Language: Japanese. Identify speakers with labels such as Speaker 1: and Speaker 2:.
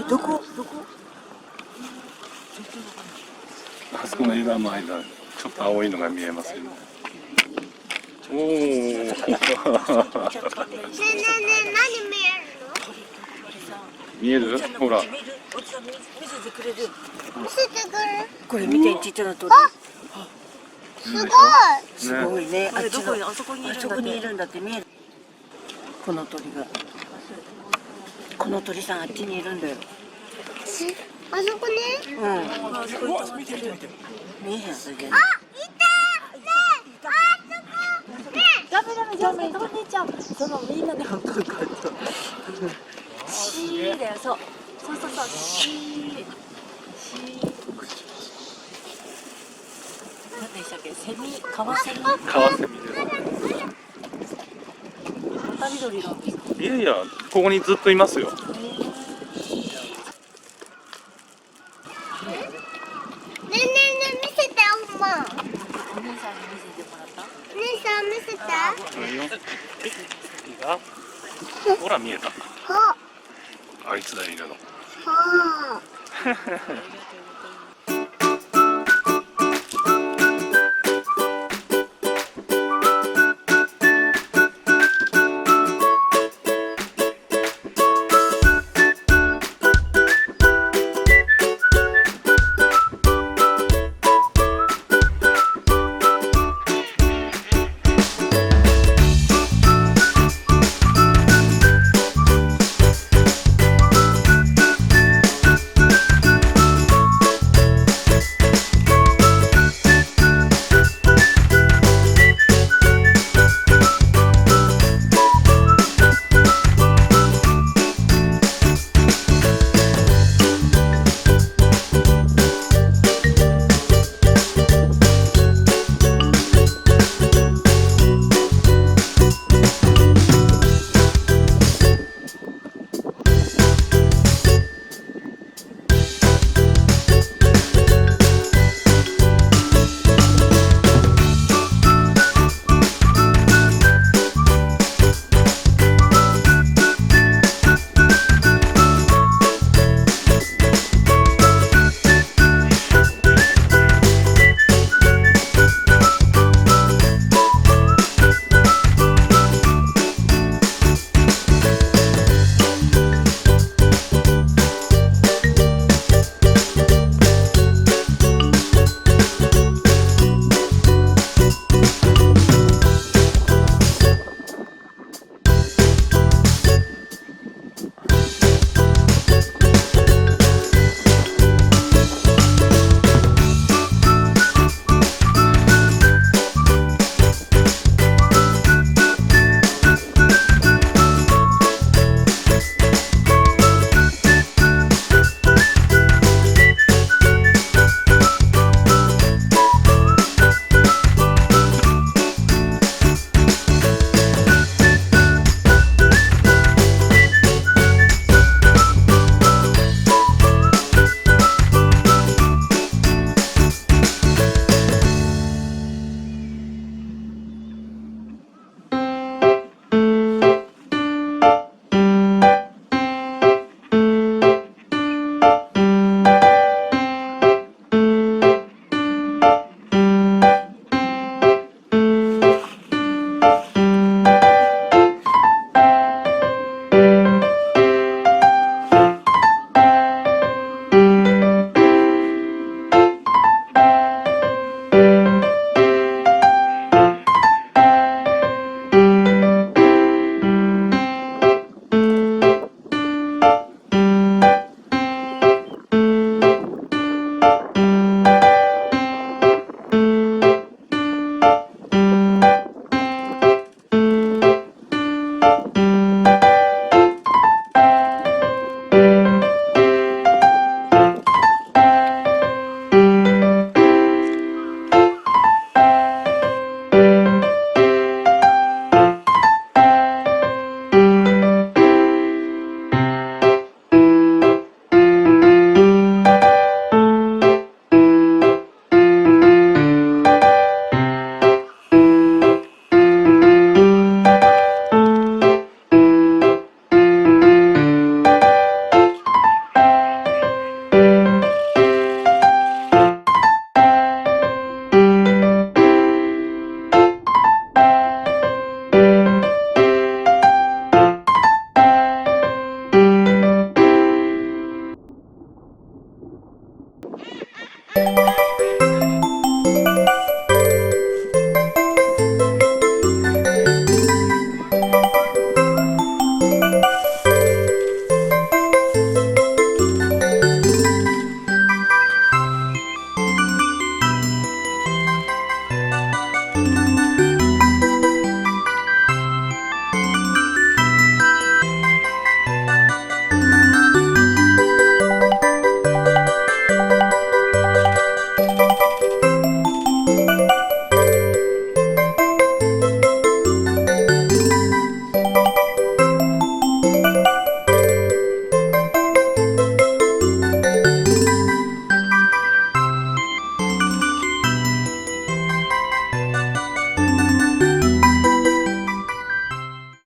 Speaker 1: どこ？
Speaker 2: あそこの枝の間、ちょっと青いのが見えますよね。おお。ねえねえねえ、何見えるの？見える？ほら。見せてくれる？見せてくれる？
Speaker 1: これ見て、ちっちゃな鳥。
Speaker 3: すごい。
Speaker 1: すごいね。あっちの、
Speaker 4: あそこに
Speaker 1: いるんだって見える。この鳥が。この鳥さんあっちにいるんだよ。
Speaker 3: あそこね。
Speaker 1: うん。
Speaker 4: あそこに見て見て見て。
Speaker 1: 見えへんそれで。
Speaker 3: あ、いた。ね、あそこ。ね。
Speaker 4: ダメ飛んでっちゃう。そのみんなでハンカンカンと。シーだよ、そうシー。何でしたっけ？カワセミ。
Speaker 2: カワセミです。
Speaker 4: また緑なんですか？
Speaker 2: いやいや、ここにずっといますよ。
Speaker 3: ねえねえねえ、見せておまん。
Speaker 4: お姉さんに見せてもらった？
Speaker 3: 姉さん見せて。
Speaker 2: ほら見えた。
Speaker 3: は
Speaker 2: あいつだいるの。
Speaker 3: あ。
Speaker 4: ありがとう。